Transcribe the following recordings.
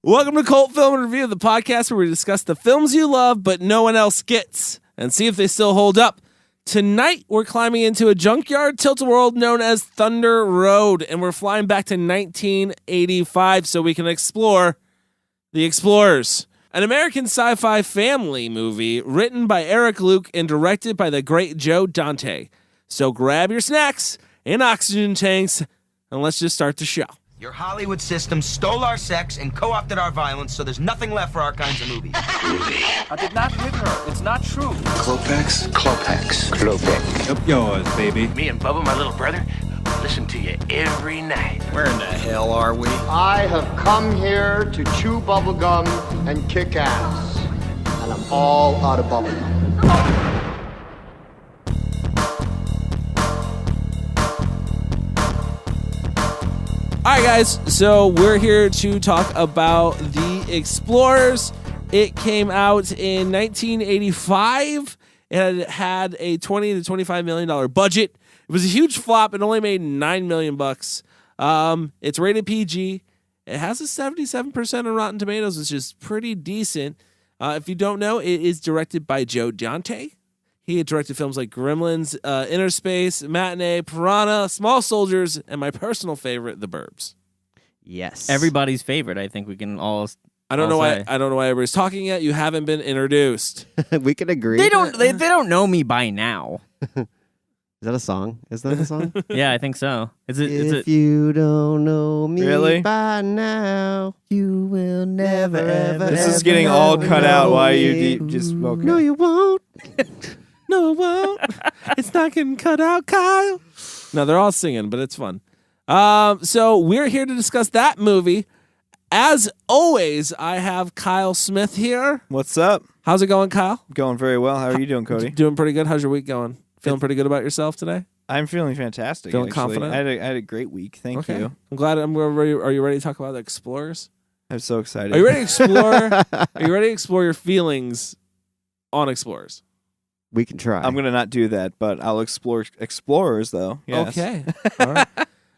Welcome to Cult Film Review, the podcast where we discuss the films you love but no one else gets and see if they still hold up. Tonight, we're climbing into a junkyard tilt-a-whirl known as Thunder Road, and we're flying back to 1985 so we can explore The Explorers, an American sci-fi family movie written by Eric Luke and directed by the great Joe Dante. So grab your snacks and oxygen tanks, and let's just start the show. Your Hollywood system stole our sex and co-opted our violence, so there's nothing left for our kinds of movies. I did not hit her. It's not true. Klopex? Klopex. Klopek. Up yours, baby. Me and Bubba, my little brother, listen to you every night. Where in the hell are we? I have come here to chew bubblegum and kick ass. And I'm all out of bubblegum. All right, guys, so we're here to talk about The Explorers. It came out in 1985. It had a $20 to $25 million budget. It was a huge flop. It only made $9 million bucks. It's rated PG. It has a 77% on Rotten Tomatoes, which is pretty decent. If you don't know, it is directed by Joe Dante. He had directed films like Gremlins, Inner Space, Matinee, Piranha, Small Soldiers, and my personal favorite, The Burbs. Yes. Everybody's favorite, I think we can all. I don't know why everybody's talking yet. You haven't been introduced. We can agree. They don't know me by now. Is that a song? Is that a song? Yeah, I think so. If you don't know me Really? by now, you will never ever. This is getting all cut out while you just okay. No, you won't. No, it won't. It's not getting cut out, Kyle. No, they're all singing, but it's fun. So we're here to discuss that movie. As always, I have Kyle Smith here. What's up? How's it going, Kyle? Going very well. How are you doing, Cody? Doing pretty good. How's your week going? Feeling pretty good about yourself today? I'm feeling fantastic. Feeling actually. confident? I had a great week. Thank you. I'm glad. Are you ready to talk about the Explorers? I'm so excited. Are you ready to explore? Are you ready to explore your feelings on Explorers? We can try. I'm gonna not do that, but I'll explore Explorers though. Yes. Okay. All right.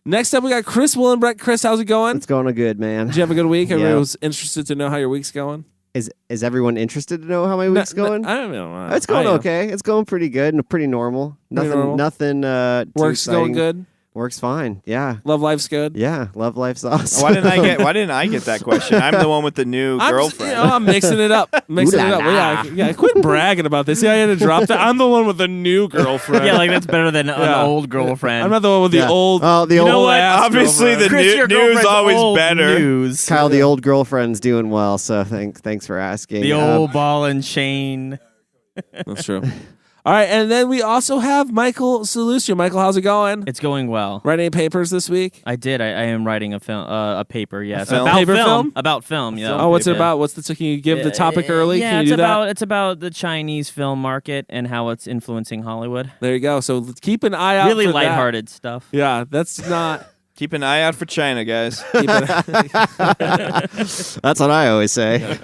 Next up, we got Chris Willenbrecht. Chris, how's it going? It's going good, man. Did you have a good week? Yeah. Everyone was interested to know how your week's going. Is everyone interested to know how my week's going? I don't know. It's going okay. It's going pretty good and pretty normal. Nothing. Too Work's going exciting. good. Works fine. Yeah. Love life's good. Yeah. Love life's awesome. Why didn't I get that question? I'm the one with the new girlfriend. I'm mixing it up. Ooh la la. Yeah, quit bragging about this. Yeah, I had to drop that. I'm the one with the new girlfriend. Yeah, like that's better than an old girlfriend. I'm not the one with the old. Oh, the you old. know what? Obviously, the Chris, your news girlfriend's always old better. News. Kyle, the old girlfriend's doing well, so thanks for asking. The old ball and chain. That's true. All right, and then we also have Michael Saluccio. Michael, how's it going? It's going well. Writing any papers this week? I did. I am writing a film, a paper. Yes, film? about Paper film. film? About film. Yeah. Oh, what's it Yeah. about? Can you give the topic early? Yeah, Can you it's do about that? it's about the Chinese film market and how it's influencing Hollywood. There you go. So keep an eye out. Really for that. lighthearted stuff. Yeah, that's not. Keep an eye out for China, guys. That's what I always say.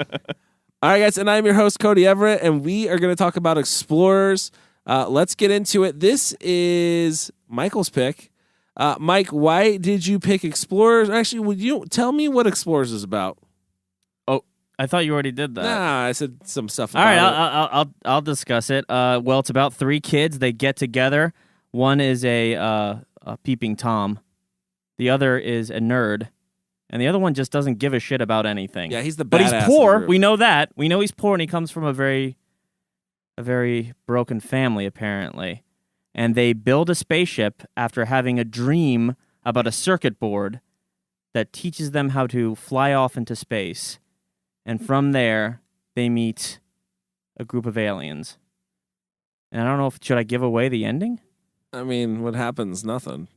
All right, guys, and I'm your host, Cody Everett, and we are going to talk about Explorers. Let's get into it. This is Michael's pick. Mike, why did you pick Explorers? Actually, would you tell me what Explorers is about? Oh, I thought you already did that. Nah, I said some stuff All about right, it. I'll discuss it. Well, it's about three kids. They get together. One is a peeping Tom. The other is a nerd. And the other one just doesn't give a shit about anything. Yeah, he's the But badass he's of the poor. group. We know that. We know he's poor, and he comes from a very broken family, apparently. And they build a spaceship after having a dream about a circuit board that teaches them how to fly off into space. And from there, they meet a group of aliens. And I don't know should I give away the ending? I mean, what happens? Nothing.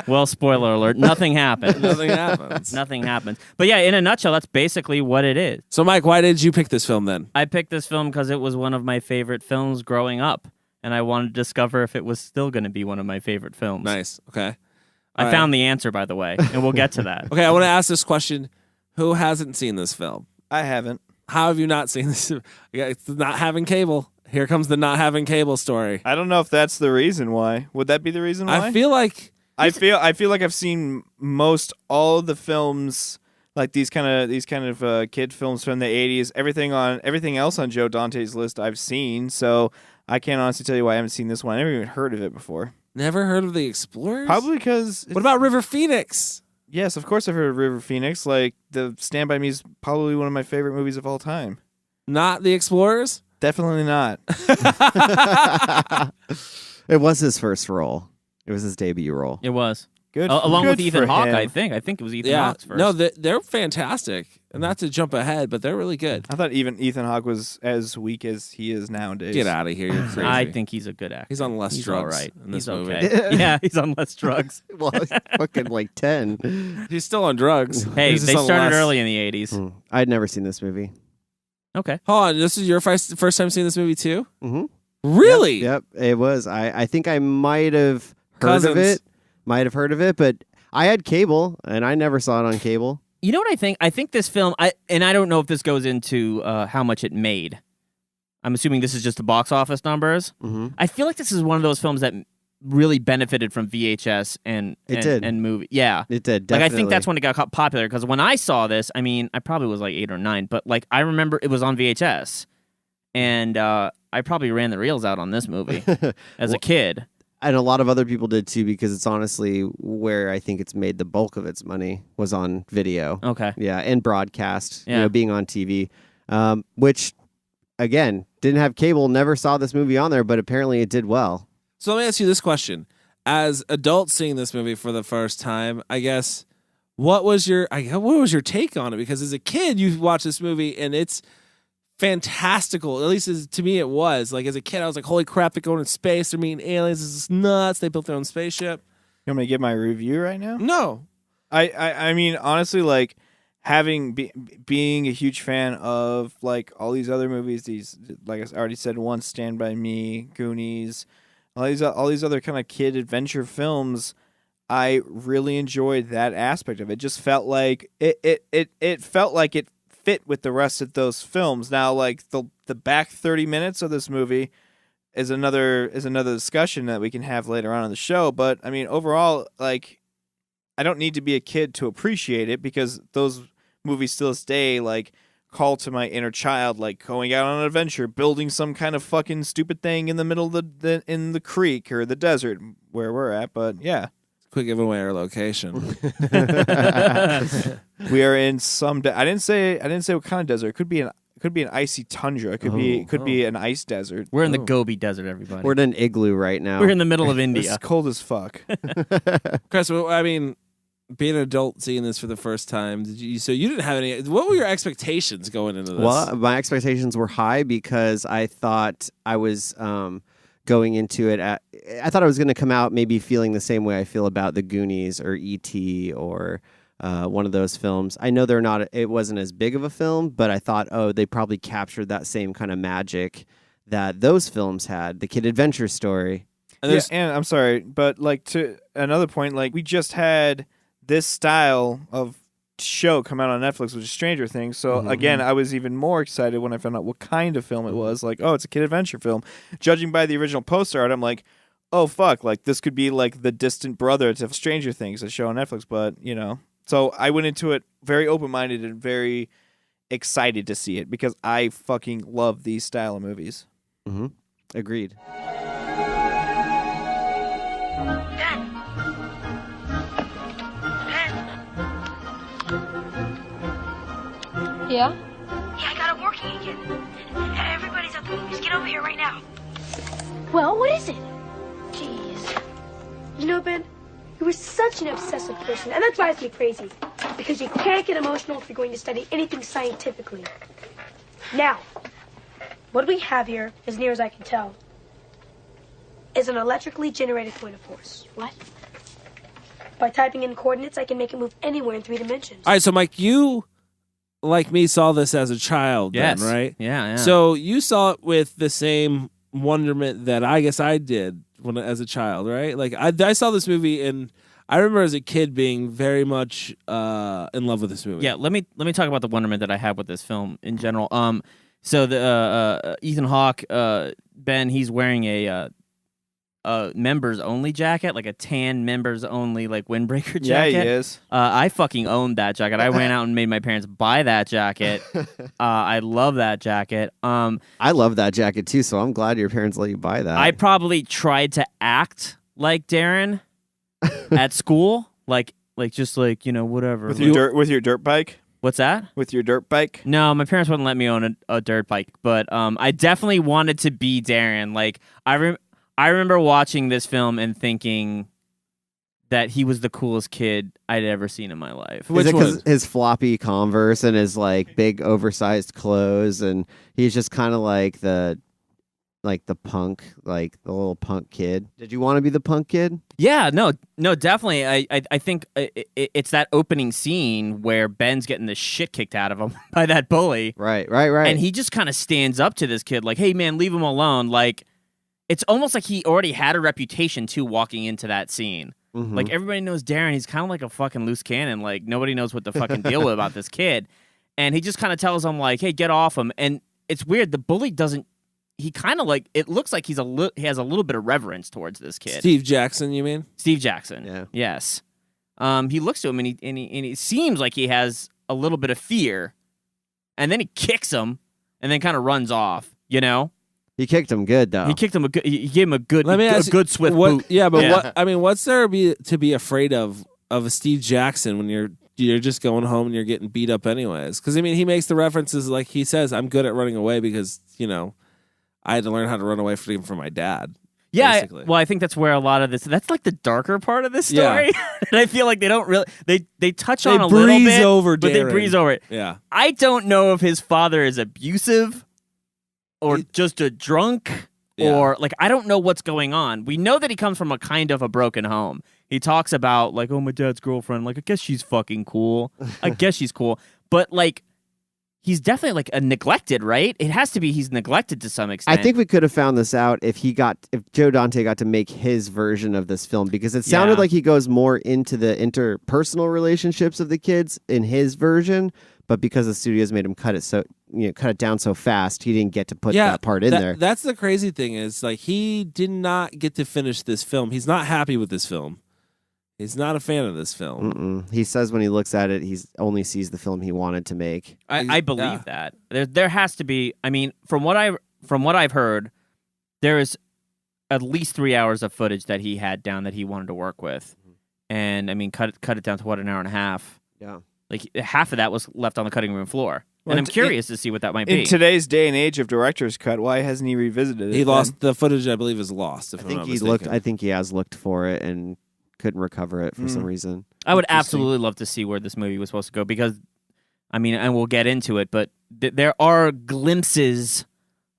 Well, spoiler alert, nothing happens. Nothing happens. Nothing happens. But yeah, in a nutshell, that's basically what it is. So, Mike, why did you pick this film then? I picked this film because it was one of my favorite films growing up, and I wanted to discover if it was still going to be one of my favorite films. Nice. Okay. I All right. found the answer, by the way, and we'll get to that. Okay, I want to ask this question. Who hasn't seen this film? I haven't. How have you not seen this? Yeah, it's not having cable. Here comes the not having cable story. I don't know if that's the reason why. Would that be the reason why? I feel like I feel like I've seen most all of the films, like these kind of kid films from the 80s. Everything else on Joe Dante's list I've seen. So I can't honestly tell you why I haven't seen this one. I never even heard of it before. Never heard of The Explorers? Probably because. What about River Phoenix? Yes, of course I've heard of River Phoenix. Like, the Stand By Me is probably one of my favorite movies of all time. Not The Explorers? Definitely not. It was his first role. It was his debut role. It was. Good. Along good with Ethan for Hawke, him. I think. I think it was Ethan Yeah. Hawke's first. No, they're fantastic. And not to jump ahead, but they're really good. I thought even Ethan Hawke was as weak as he is nowadays. Get out of here. You're crazy. I think he's a good actor. He's on less He's drugs all right. in this He's movie. okay. Yeah, he's on less drugs. Well, he's fucking like 10. He's still on drugs. Hey, He's they just on started less. early in the 80s. I'd never seen this movie. Okay. Hold on. This is your first time seeing this movie too? Mm-hmm. Really? Yep, it was. I think I might have heard Cousins. of it. Might have heard of it, but I had cable, and I never saw it on cable. You know what I think? I think this film, and I don't know if this goes into how much it made. I'm assuming this is just the box office numbers. Mm-hmm. I feel like this is one of those films that really benefited from VHS and did. and movie. Yeah. It did, Like, definitely. I think that's when it got popular, because when I saw this, I mean, I probably was like 8 or 9, but like I remember it was on VHS, and I probably ran the reels out on this movie as a kid. And a lot of other people did too, because it's honestly where I think it's made the bulk of its money was on video. Okay. Yeah, and broadcast, Yeah. being on TV, which, again, didn't have cable, never saw this movie on there, but apparently it did well. So let me ask you this question. As adults seeing this movie for the first time, I guess, what was your take on it? Because as a kid, you watch this movie and it's fantastical. At least to me, it was. Like, as a kid, I was like, holy crap, they're going in space. They're meeting aliens. This is nuts. They built their own spaceship. You want me to give my review right now? No. I mean, honestly, like, being a huge fan of, like, all these other movies, these, like I already said once, Stand By Me, Goonies, all these other kind of kid adventure films, I really enjoyed that aspect of it. Just felt like it felt like it fit with the rest of those films. Now, like, the back 30 minutes of this movie is another discussion that we can have later on in the show. But I mean, overall, like, I don't need to be a kid to appreciate it, because those movies to this day, like, call to my inner child, like going out on an adventure, building some kind of fucking stupid thing in the middle of in the creek or the desert where we're at. But yeah, Quick giving away our location. we are in some. I didn't say what kind of desert. It could be an icy tundra. It could be an ice desert. We're in the Gobi Desert, everybody. We're in an igloo right now. We're in the middle of It's India. cold as fuck. Chris, well, I mean, being an adult seeing this for the first time, you didn't have any. What were your expectations going into this? Well, my expectations were high because I thought I was going into it. I thought I was going to come out maybe feeling the same way I feel about the Goonies or E.T. or one of those films. I know it wasn't as big of a film, but I thought, they probably captured that same kind of magic that those films had, the kid adventure story. Yeah, and I'm sorry, but like, to another point, like, we just had this style of show come out on Netflix, which is Stranger Things. So again, I was even more excited when I found out what kind of film it was. Like, oh, it's a kid adventure film. Judging by the original poster art, I'm like, oh fuck, like, this could be like the distant brother to Stranger Things, a show on Netflix. But so I went into it very open-minded and very excited to see it, because I fucking love these style of movies. Mm-hmm. Agreed. Yeah? Yeah, I got it working again. Everybody's at the movies. Get over here right now. Well, what is it? Jeez. You know, Ben, you were such an obsessive person, and that drives me crazy. Because you can't get emotional if you're going to study anything scientifically. Now, what we have here, as near as I can tell, is an electrically generated point of force. What? By typing in coordinates, I can make it move anywhere in 3 dimensions. All right, so Mike, you, like me, saw this as a child, Yes. then, right? Yeah. So you saw it with the same wonderment that I guess I did as a child, right? Like, I saw this movie, and I remember as a kid being very much in love with this movie. Yeah, let me talk about the wonderment that I had with this film in general. So the Ethan Hawke, Ben, he's wearing a members only jacket, like a tan members only like windbreaker Yeah, jacket. he is. I fucking owned that jacket. I went out and made my parents buy that jacket. I love that jacket. I love that jacket too, so I'm glad your parents let you buy that. I probably tried to act like Darren at school, like just like, you know, whatever. With your dirt bike? What's that? With your dirt bike? No, my parents wouldn't let me own a dirt bike, but I definitely wanted to be Darren. Like I remember watching this film and thinking that he was the coolest kid I'd ever seen in my life. Is it because his floppy Converse and his like big oversized clothes, and he's just kind of like the punk, like the little punk kid? Did you want to be the punk kid? Yeah, no, definitely. I think it's that opening scene where Ben's getting the shit kicked out of him by that bully. Right. And he just kind of stands up to this kid like, hey, man, leave him alone. Like, it's almost like he already had a reputation, too, walking into that scene. Mhm. Like, everybody knows Darren. He's kind of like a fucking loose cannon. Like, nobody knows what the fucking deal is about this kid. And he just kind of tells him, like, hey, get off him. And it's weird. The bully doesn't... He kind of like... It looks like he has a little bit of reverence towards this kid. Steve Jackson, you mean? Steve Jackson. Yeah. Yes. He looks to him, and he seems like he has a little bit of fear. And then he kicks him, and then kind of runs off, you know? He kicked him good, though. He kicked him he gave him a good, Let me ask you, good swift what, boot. Yeah, but what's there to be afraid of a Steve Jackson when you're just going home and you're getting beat up anyways? Because I mean, he makes the references like he says, "I'm good at running away because I had to learn how to run away from my dad." Yeah, basically. well, I think that's where a lot of this. That's like the darker part of this story, and I feel like they don't really they touch on a little bit, over but they Darren. breeze over it. Yeah, I don't know if his father is abusive or just a drunk. Yeah. Or, like, I don't know what's going on. We know that he comes from a kind of a broken home. He talks about, like, oh, my dad's girlfriend. Like, I guess she's fucking cool. I guess she's cool. But, like, he's definitely, like, a neglected, right? It has to be he's neglected to some extent. I think we could have found this out if Joe Dante got to make his version of this film, because it sounded like he goes more into the interpersonal relationships of the kids in his version, but because the studios made him cut it down so fast, he didn't get to put that part in there. That's the crazy thing is, like, he did not get to finish this film. He's not happy with this film. He's not a fan of this film. Mm-mm. He says when he looks at it, he only sees the film he wanted to make. I believe that. There has to be. I mean, from what I've heard, there is at least 3 hours of footage that he had down that he wanted to work with, and I mean, cut it down to what, an hour and a half. Yeah, like half of that was left on the cutting room floor. And I'm curious to see what that might be. In today's day and age of director's cut, why hasn't he revisited it? He lost the footage. I believe is lost. I think he has looked for it and couldn't recover it for some reason. I would absolutely love to see where this movie was supposed to go, because, I mean, and we'll get into it, but there are glimpses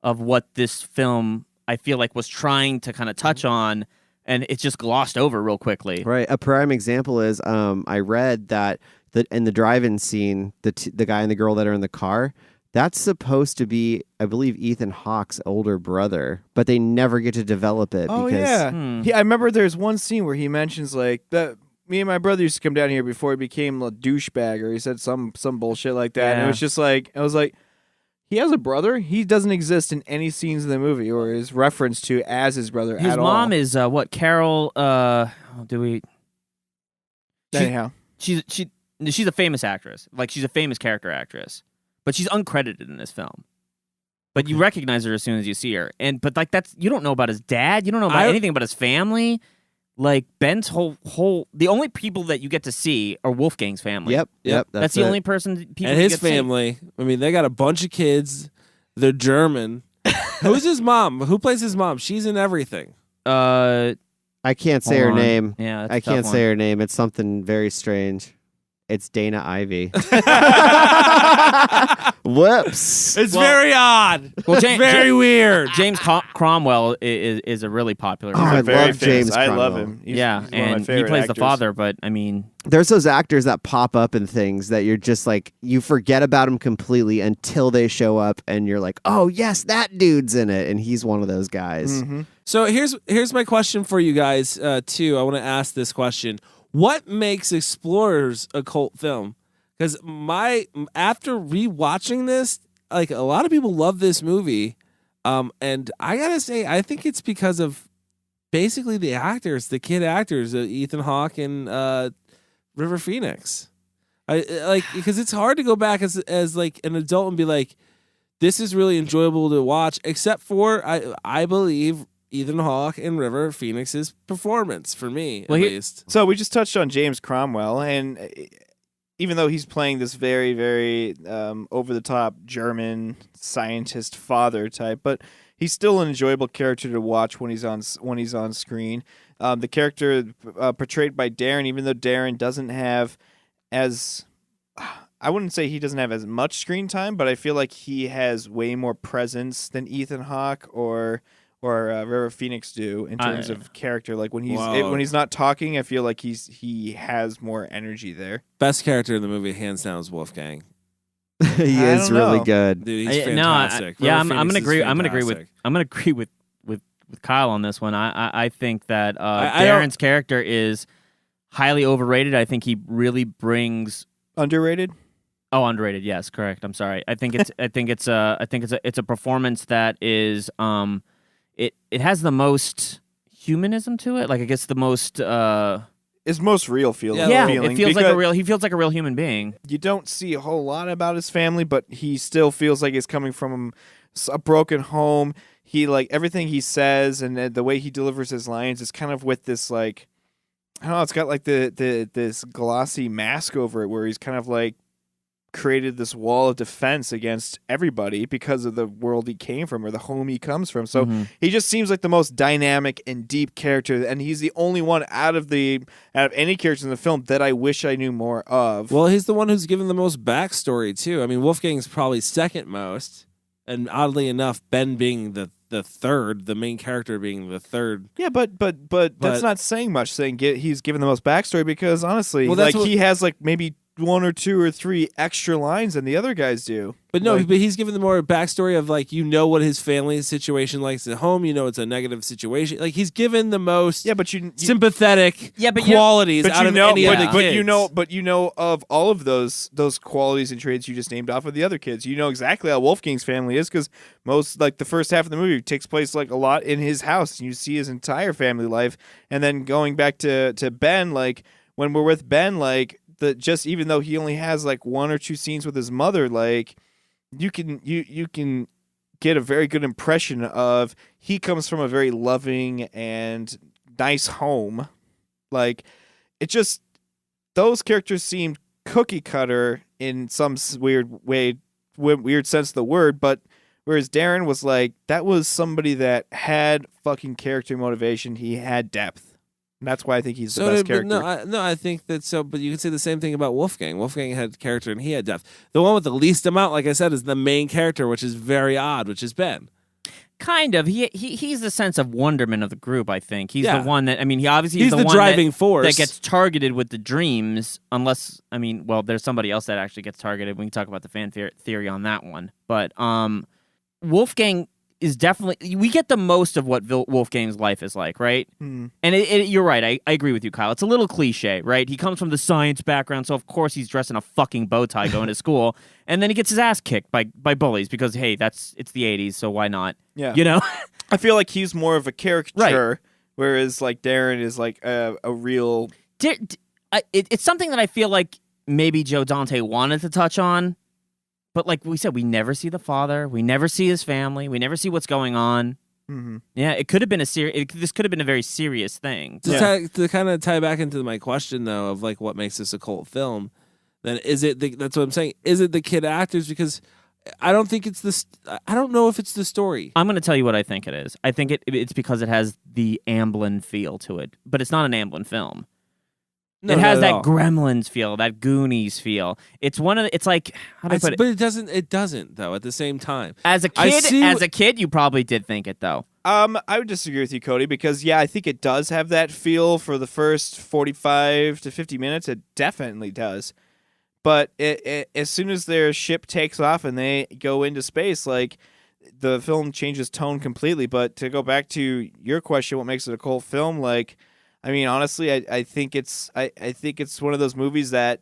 of what this film, I feel like, was trying to kind of touch on, and it's just glossed over real quickly. Right. A prime example is I read that in the drive-in scene, the guy and the girl that are in the car, that's supposed to be, I believe, Ethan Hawke's older brother, but they never get to develop it. Oh, because, I remember there's one scene where he mentions, like, that me and my brother used to come down here before he became a douchebag, or he said some bullshit like that. And it was just like, I was like, he has a brother? He doesn't exist in any scenes in the movie or is referenced to as his brother His at all. mom is, Carol, Anyhow. She's a famous actress. Like, she's a famous character actress. But she's uncredited in this film. But you recognize her as soon as you see her. But like, that's, you don't know about his dad. You don't know about anything about his family. Like, Ben's whole the only people that you get to see are Wolfgang's family. Yep. That's the only person people and you his get to see. family. I mean, they got a bunch of kids. They're German. Who's his mom? Who plays his mom? She's in everything. I can't say her name. Yeah, I can't say her name. It's something very strange. It's Dana Ivey. Whoops. It's very odd. Well, very weird. James Cromwell is a really popular. I love James I love Cromwell. him. He's one and of my he favorite plays the actors. father. But I mean, There's those actors that pop up in things that you're just like, you forget about them completely until they show up and you're like, oh, yes, that dude's in it. And he's one of those guys. Mm-hmm. So here's my question for you guys, too. I want to ask this question. What makes Explorers a cult film? Because after rewatching this, like, a lot of people love this movie, and I gotta say, I think it's because of basically the actors, the kid actors, Ethan Hawke and River Phoenix. I like because it's hard to go back as like an adult and be like, this is really enjoyable to watch, except for I believe Ethan Hawke and River Phoenix's performance for me, at least. So we just touched on James Cromwell, and even though he's playing this very, very over-the-top German scientist father type, but he's still an enjoyable character to watch when he's on screen. The character portrayed by Darren, even though Darren doesn't have as... I wouldn't say he doesn't have as much screen time, but I feel like he has way more presence than Ethan Hawke or River Phoenix do in terms of character. Like when he's not talking, I feel like he has more energy there. Best character in the movie, hands down, is Wolfgang. He is really good. Dude, he's fantastic. I'm gonna agree. I'm gonna agree with Kyle on this one. I think that Darren's character is highly overrated. I think he really brings underrated. Oh, underrated. Yes, correct. I'm sorry. I think it's a performance that is it has the most humanism to it. Like I guess the most it's most real feeling. Yeah, it feels like he feels like a real human being. You don't see a whole lot about his family, but he still feels like he's coming from a broken home. He like everything he says and the way he delivers his lines is kind of with this like I don't know, it's got like this glossy mask over it where he's kind of like created this wall of defense against everybody because of the world he came from or the home he comes from. So he just seems like the most dynamic and deep character, and he's the only one out of any characters in the film that I wish I knew more of. Well, he's the one who's given the most backstory too. I mean, Wolfgang's probably second most, and oddly enough, Ben being the third, the main character being the third. Yeah, but that's not saying much. Saying he's given the most backstory because honestly, well, like he has like maybe 1 or 2 or 3 extra lines than the other guys do. But no, but he's given the more backstory of like what his family situation likes at home. It's a negative situation. Like he's given the most sympathetic qualities out of any of the kids. But you know of all of those qualities and traits you just named off of the other kids. You know exactly how Wolfgang's family is because most like the first half of the movie takes place like a lot in his house. And you see his entire family life, and then going back to Ben, like when we're with Ben, like. Even though he only has like 1 or 2 scenes with his mother, like you can get a very good impression of he comes from a very loving and nice home. Like it just those characters seemed cookie cutter in some weird sense of the word, but whereas Darren was like that was somebody that had fucking character motivation. He had depth. And that's why I think he's the best character. I think that so. But you can say the same thing about Wolfgang. Wolfgang had character and he had depth. The one with the least amount, like I said, is the main character, which is very odd, which is Ben. Kind of. He's the sense of wonderment of the group, I think. He's the one that, he obviously he's the one driving force that gets targeted with the dreams, unless, there's somebody else that actually gets targeted. We can talk about the fan theory on that one. But Wolfgang is definitely, we get the most of what Wolfgang's life is like, right? And you're right, I agree with you, Kyle. It's a little cliche, right? He comes from the science background, so of course he's dressed in a fucking bow tie going to school, and then he gets his ass kicked by bullies because, hey, it's the 80s, so why not? Yeah. I feel like he's more of a caricature, whereas like Darren is like a real... It's something that I feel like maybe Joe Dante wanted to touch on, but like we said, we never see the father. We never see his family. We never see what's going on. Mm-hmm. Yeah, it could have been this could have been a very serious thing. To kind of tie back into my question, though, of like what makes this a cult film, then that's what I'm saying. Is it the kid actors? Because I don't think it's this. I don't know if it's the story. I'm going to tell you what I think it is. I think it's because it has the Amblin feel to it, but it's not an Amblin film. No, it has that Gremlins feel, that Goonies feel. It's like, how do I put it? But it doesn't though at the same time. As a kid, you probably did think it though. I would disagree with you, Cody, because I think it does have that feel for the first 45 to 50 minutes. It definitely does. But as soon as their ship takes off and they go into space, like the film changes tone completely. But to go back to your question, what makes it a cult film? Like, honestly, I think it's one of those movies that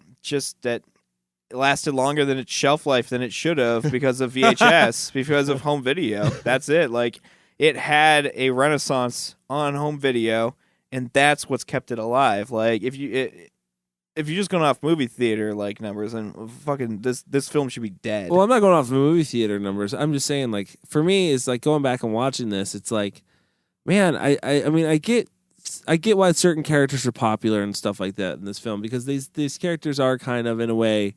lasted longer than its shelf life than it should have because of VHS, because of home video. That's it. Like, it had a renaissance on home video, and that's what's kept it alive. Like if you're just going off movie theater like numbers, and fucking this film should be dead. Well, I'm not going off the movie theater numbers. I'm just saying, like, for me, it's like going back and watching this. It's like, man, I mean, I get why certain characters are popular and stuff like that in this film, because these characters are kind of, in a way,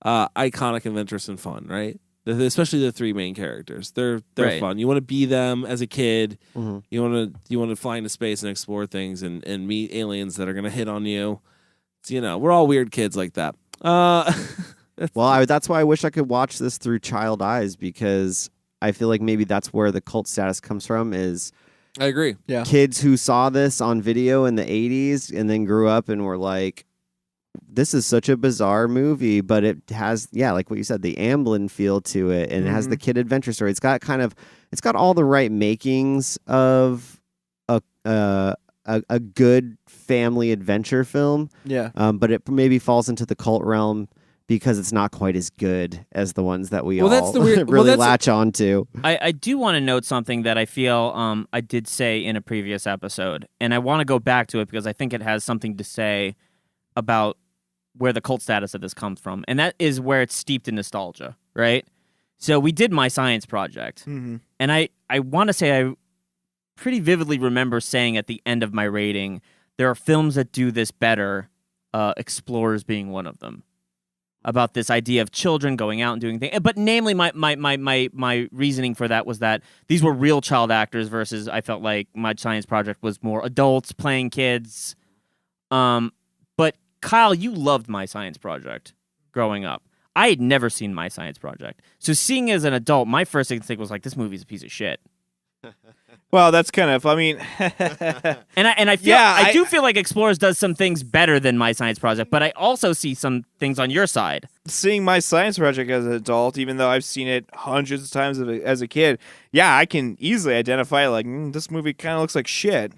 iconic, adventurous, and fun, right? Especially the three main characters. They're Right. fun. You want to be them as a kid. Mhm. You want to fly into space and explore things and meet aliens that are gonna hit on you. So, we're all weird kids like that. Well, that's why I wish I could watch this through child eyes, because I feel like maybe that's where the cult status comes from, is I agree. Yeah. kids who saw this on video in the 80s and then grew up and were like, this is such a bizarre movie, but it has, like what you said, the Amblin feel to it, and it has the kid adventure story. It's got all the right makings of a good family adventure film. Yeah. But it maybe falls into the cult realm because it's not quite as good as the ones that we Well, that's all the weird- really well, latch on to. I do want to note something that I feel I did say in a previous episode, and I want to go back to it because I think it has something to say about where the cult status of this comes from, and that is where it's steeped in nostalgia, right? So we did My Science Project, and I want to say I pretty vividly remember saying at the end of my rating, there are films that do this better, Explorers being one of them, about this idea of children going out and doing things. But namely, my reasoning for that was that these were real child actors versus I felt like My Science Project was more adults playing kids. But Kyle, you loved My Science Project growing up. I had never seen My Science Project. So seeing it as an adult, my first instinct was like, this movie's a piece of shit. Well, that's kind of, I mean, And I feel I do feel like Explorers does some things better than My Science Project, but I also see some things on your side. seeing My Science Project as an adult, even though I've seen it hundreds of times as a kid, I can easily identify like this movie kind of looks like shit.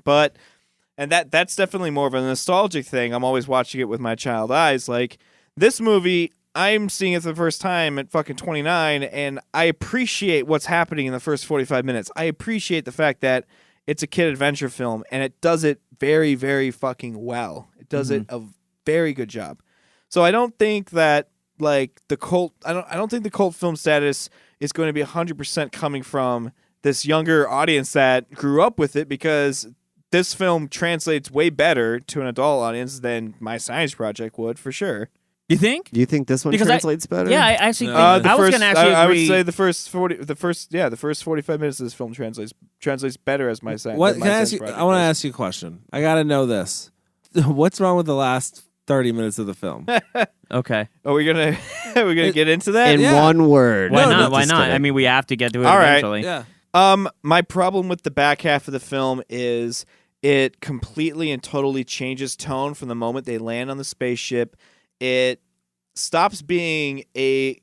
And that's definitely more of a nostalgic thing. I'm always watching it with my child eyes. Like this movie, I'm seeing it for the first time at fucking 29, and I appreciate what's happening in the first 45 minutes. I appreciate the fact that it's a kid adventure film, and it does it very, very fucking well. It does it a very good job. So I don't think that like the cult. I don't think the cult film status is going to be 100% coming from this younger audience that grew up with it, because this film translates way better to an adult audience than My Science Project would, for sure. You think? Do you think this one translates better? Yeah, I actually think I I was going to actually I would agree. say the first 45 minutes of this film translates better as My Science. What than can My I ask Science you? Project I want to does. ask you a question. I got to know this. What's wrong with the last 30 minutes of the film? Okay. Are we gonna get into that? In Yeah. one word. Why No, not? no, Why just not? kidding. I mean, we have to get to it All right. eventually. Yeah. My problem with the back half of the film is it completely and totally changes tone from the moment they land on the spaceship. It stops being the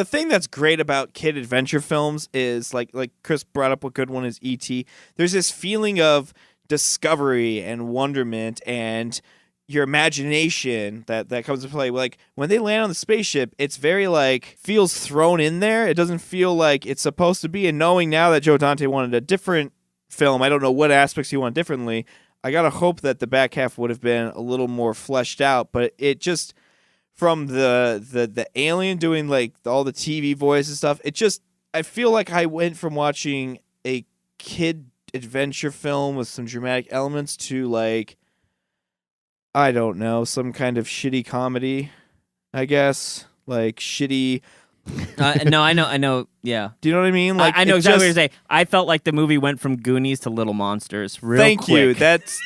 thing that's great about kid adventure films is like Chris brought up, what good one is E.T. There's this feeling of discovery and wonderment and your imagination that comes to play. Like when they land on the spaceship, it's very like feels thrown in there. It doesn't feel like it's supposed to be. And knowing now that Joe Dante wanted a different film, I don't know what aspects he wanted differently. I gotta hope that the back half would have been a little more fleshed out. But it just, from the alien doing like all the TV voice and stuff, I feel like I went from watching a kid adventure film with some dramatic elements to like, I don't know, some kind of shitty comedy, I guess. Like shitty. No, I know. Yeah. Do you know what I mean? Like I know it exactly what you're just- saying. I felt like the movie went from Goonies to Little Monsters. Real Thank you. quick.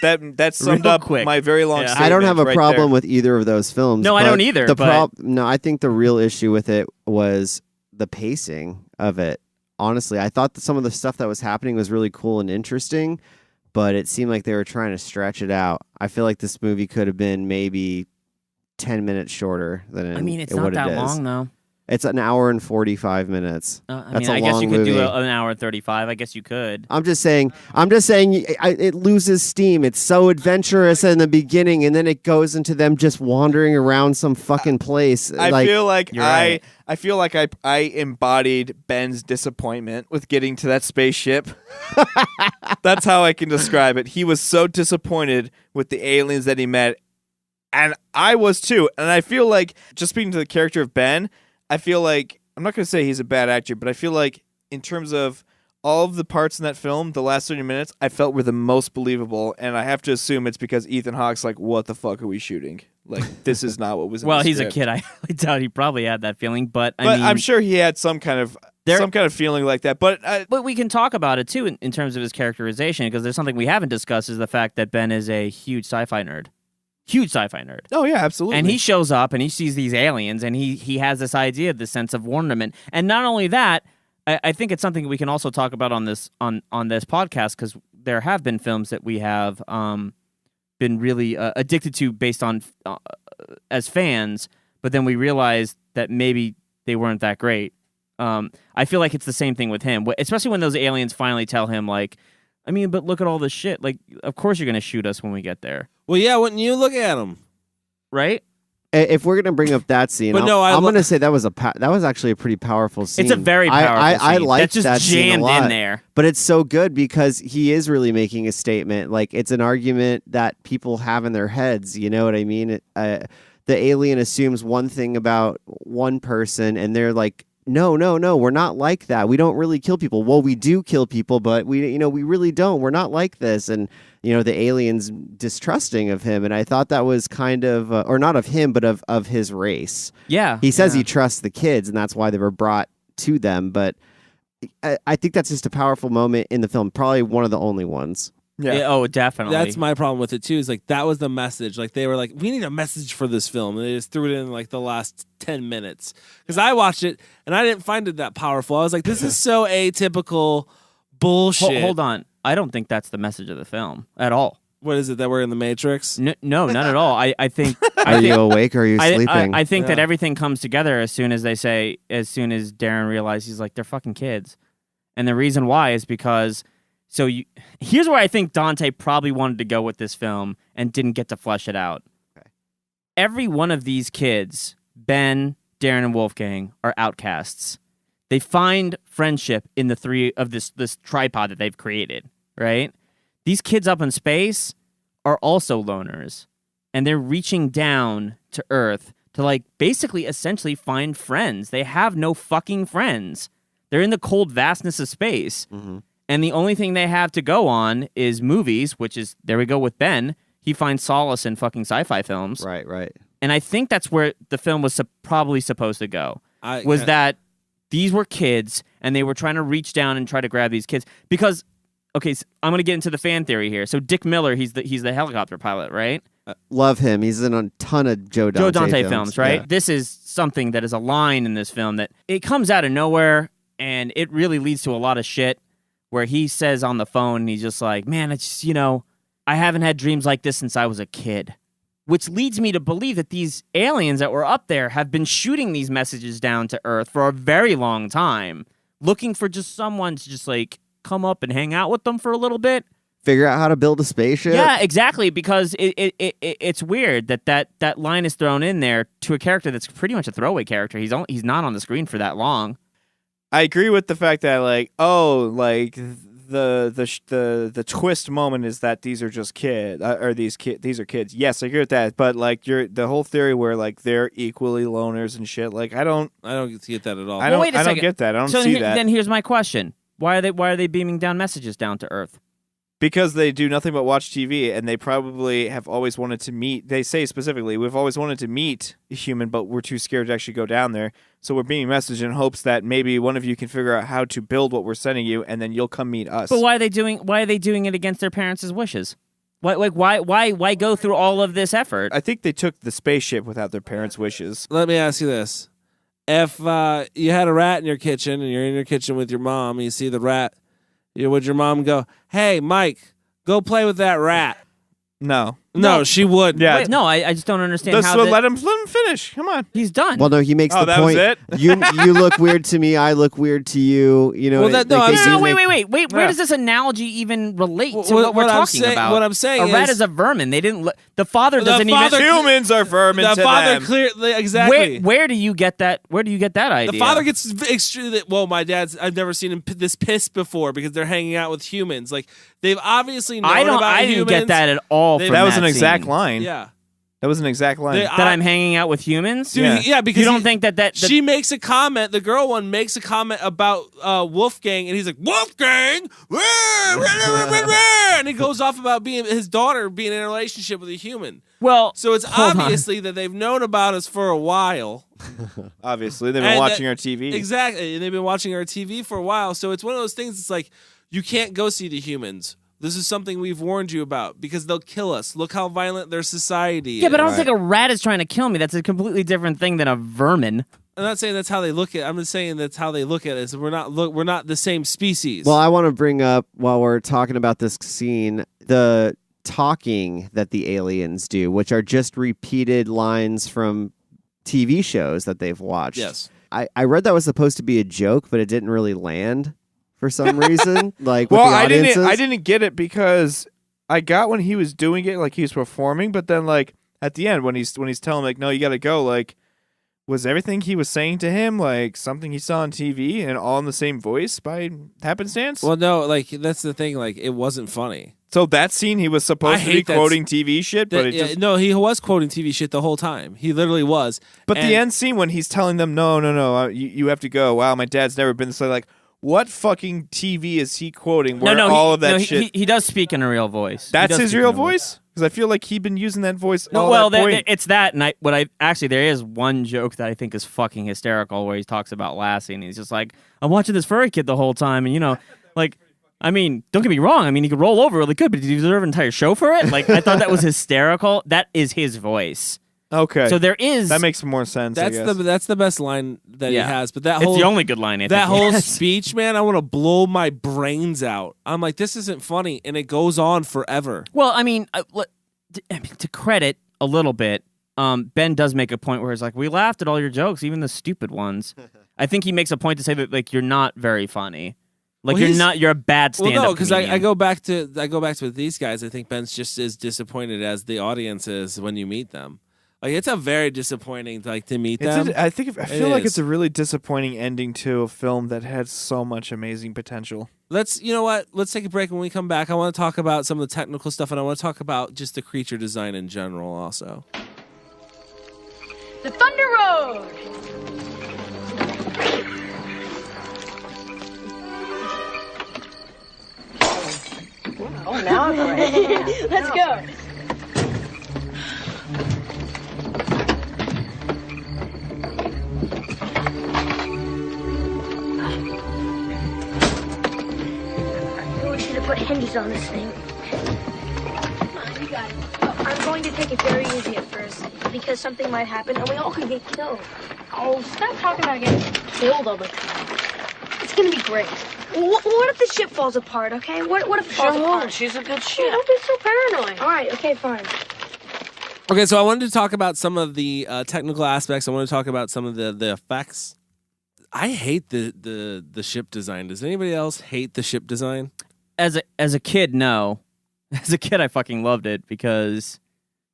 That summed Real up quick. my very long Yeah. statement. I don't have a right problem there. with either of those films. No, I but don't either, The but- no, I think the real issue with it was the pacing of it. Honestly, I thought that some of the stuff that was happening was really cool and interesting, but it seemed like they were trying to stretch it out. I feel like this movie could have been maybe 10 minutes shorter than I mean, it's what not it that is. long though. It's an hour and 45 minutes. That's I a guess long you could movie. do an hour and 35. I guess you could. I'm just saying. It loses steam. It's so adventurous in the beginning, and then it goes into them just wandering around some fucking place. I feel like right. I feel like I embodied Ben's disappointment with getting to that spaceship. That's how I can describe it. He was so disappointed with the aliens that he met, and I was too. And I feel like, just speaking to the character of Ben, I feel like, I'm not going to say he's a bad actor, but I feel like in terms of all of the parts in that film, the last 30 minutes, I felt were the most believable. And I have to assume it's because Ethan Hawke's like, what the fuck are we shooting? Like, this is not what was in Well, the he's script. a kid. I doubt he probably had that feeling, but I But mean, I'm sure he had some kind of feeling like that. But But we can talk about it too in terms of his characterization, because there's something we haven't discussed is the fact that Ben is a huge sci-fi nerd. Huge sci-fi nerd. Oh yeah, absolutely. And he shows up and he sees these aliens and he has this idea, this sense of wonderment. And not only that, I think it's something we can also talk about on this podcast, because there have been films that we have been really addicted to based on as fans, but then we realized that maybe they weren't that great. I feel like it's the same thing with him, especially when those aliens finally tell him, like, I mean, but look at all this shit. Like, of course you're going to shoot us when we get there. Well, yeah, wouldn't you look at him? Right? If we're gonna bring up that scene, But no, I'm gonna say that was actually a pretty powerful scene. It's a very powerful I scene. like That's just that scene a jammed lot, in there. but it's so good because he is really making a statement. Like, it's an argument that people have in their heads. You know what I mean? The alien assumes one thing about one person, and they're like, no, we're not like that. We don't really kill people. Well, we do kill people, but we really don't. We're not like this. And, the alien's distrusting of him. And I thought that was kind of, or not of him, but of his race. Yeah. He says he trusts the kids, and that's why they were brought to them. But I think that's just a powerful moment in the film. Probably one of the only ones. Yeah. Oh, definitely. That's my problem with it too. Is like that was the message. Like they were like, we need a message for this film, and they just threw it in like the last 10 minutes. Because I watched it and I didn't find it that powerful. I was like, this is so atypical bullshit. Hold on. I don't think that's the message of the film at all. What is it, that we're in the Matrix? No, not at all. I think. Are you awake or are you sleeping? I think that everything comes together as soon as Darren realizes he's like, they're fucking kids, and the reason why is because. So here's where I think Dante probably wanted to go with this film and didn't get to flesh it out. Okay. Every one of these kids, Ben, Darren, and Wolfgang, are outcasts. They find friendship in the three of this tripod that they've created, right? These kids up in space are also loners, and they're reaching down to Earth to, like, basically essentially find friends. They have no fucking friends. They're in the cold vastness of space. Mm-hmm. And the only thing they have to go on is movies, which is, there we go with Ben. He finds solace in fucking sci-fi films. Right. And I think that's where the film was probably supposed to go. That these were kids, and they were trying to reach down and try to grab these kids. Because, okay, so I'm going to get into the fan theory here. So Dick Miller, he's the helicopter pilot, right? Love him. He's in a ton of Joe Dante films, right? Yeah. This is something that is a line in this film that it comes out of nowhere, and it really leads to a lot of shit. Where he says on the phone, and he's just like, man, it's, I haven't had dreams like this since I was a kid. Which leads me to believe that these aliens that were up there have been shooting these messages down to Earth for a very long time, looking for just someone to just, like, come up and hang out with them for a little bit. Figure out how to build a spaceship. Yeah, exactly, because it's weird that line is thrown in there to a character that's pretty much a throwaway character. He's not on the screen for that long. I agree with the fact that, like, the twist moment is that these are just kids, these are kids. Yes, I agree with that. But like, the whole theory where like they're equally loners and shit. Like, I don't get that at all. I don't wait a second. get that. I don't see that. Then here's my question: Why are they beaming down messages down to Earth? Because they do nothing but watch TV, and they probably have always wanted to meet. They say specifically, we've always wanted to meet a human, but we're too scared to actually go down there. So we're being messaged in hopes that maybe one of you can figure out how to build what we're sending you, and then you'll come meet us. But why are they doing it against their parents' wishes? Why go through all of this effort? I think they took the spaceship without their parents' wishes. Let me ask you this: if you had a rat in your kitchen, and you're in your kitchen with your mom, and you see the rat, would your mom go, "Hey, Mike, go play with that rat"? No. No, she would. Yeah. Wait, no, I just don't understand Let's how let him finish. Come on. he's done. Well, no, he makes the that point. was it? You look weird to me. I look weird to you. You know. Well, that- no, like, I'm they saying- do Wait. make- Where Yeah. does this analogy even relate to What- what we're what I'm talking saying- about? what I'm saying a rat is- is a vermin. They didn't. The father The doesn't father- even. Humans are vermin The to father them. clearly exactly. Where do you get that? Where do you get that idea? The father gets extremely. Well, my dad's. I've never seen him this pissed before because they're hanging out with humans. Like they've obviously known I don't. about I humans. didn't get that at all. They- From That was an scene. exact line. Yeah, That was an exact line. They- That I'm hanging out with humans. dude. Yeah, because you don't he- think that she makes a comment. The girl one makes a comment about Wolfgang, and he's like Wolfgang, and he goes off about being his daughter being in a relationship with a human. well. So it's hold on. obviously that they've known about us for a while. Obviously, they've been And watching that- our TV. Exactly, and they've been watching our TV for a while. So it's one of those things. It's like you can't go see the humans. This is something we've warned you about because they'll kill us. Look how violent their society Yeah, is. but I don't think a rat is trying to kill me. That's a completely different thing than a vermin. I'm not saying that's how they look at it. I'm just saying that's how they look at it. Is we're not the same species. Well, I want to bring up while we're talking about this scene the talking that the aliens do, which are just repeated lines from TV shows that they've watched. Yes. I read that was supposed to be a joke, but it didn't really land for some reason. Like, with Well, the audiences. I didn't get it because I got when he was doing it, like he was performing, but then like at the end when he's telling him, like, no, you got to go, like, was everything he was saying to him like something he saw on TV and all in the same voice by happenstance? Well, no, like that's the thing. Like it wasn't funny. So that scene he was I supposed to be hate that quoting TV shit, but it Yeah, just. no, he was quoting TV shit the whole time. He literally was. But And- the end scene when he's telling them, no, you have to go. Wow, my dad's never been this way. Like, what fucking TV is he quoting? Where all of that shit. He does speak in a real voice. He That's does his speak real in a voice? Because I feel like he'd been using that voice. No, all well, that point. it's that, and actually there is one joke that I think is fucking hysterical where he talks about Lassie, and he's just like, I'm watching this furry kid the whole time, and like, I mean, don't get me wrong, I mean, he could roll over really good, but did he deserve an entire show for it? Like, I thought that was hysterical. That is his voice. Okay. So there is. That makes more sense. That's I guess. that's the best line that Yeah. he has. But that It's whole the only good line. I that think he whole has. speech, man, I want to blow my brains out. I'm like, this isn't funny, and it goes on forever. Well, I mean, to credit a little bit, Ben does make a point where he's like, "We laughed at all your jokes, even the stupid ones." I think he makes a point to say that like you're not very funny, like Well, you're a bad Well, stand-up. no, because I comedian. go back to these guys. I think Ben's just as disappointed as the audience is when you meet them. Like it's a very disappointing to meet them. I feel like is. it's a really disappointing ending to a film that had so much amazing potential. You know what? Let's take a break. When we come back, I want to talk about some of the technical stuff, and I want to talk about just the creature design in general, also. The Thunder Road! Oh, now I'm ready. Let's go. We should have put hinges on this thing. Come on, you got it. Oh, I'm going to take it very easy at first because something might happen and we all could get killed. Oh, stop talking about getting killed all the time. It's gonna be great. What if the ship falls apart? Okay. What if it falls apart? She's a good Yeah, ship. don't be so paranoid. All right. Okay. Fine. Okay, so I wanted to talk about some of the technical aspects. I want to talk about some of the effects. I hate the ship design. Does anybody else hate the ship design? as a kid, no. As a kid, I fucking loved it because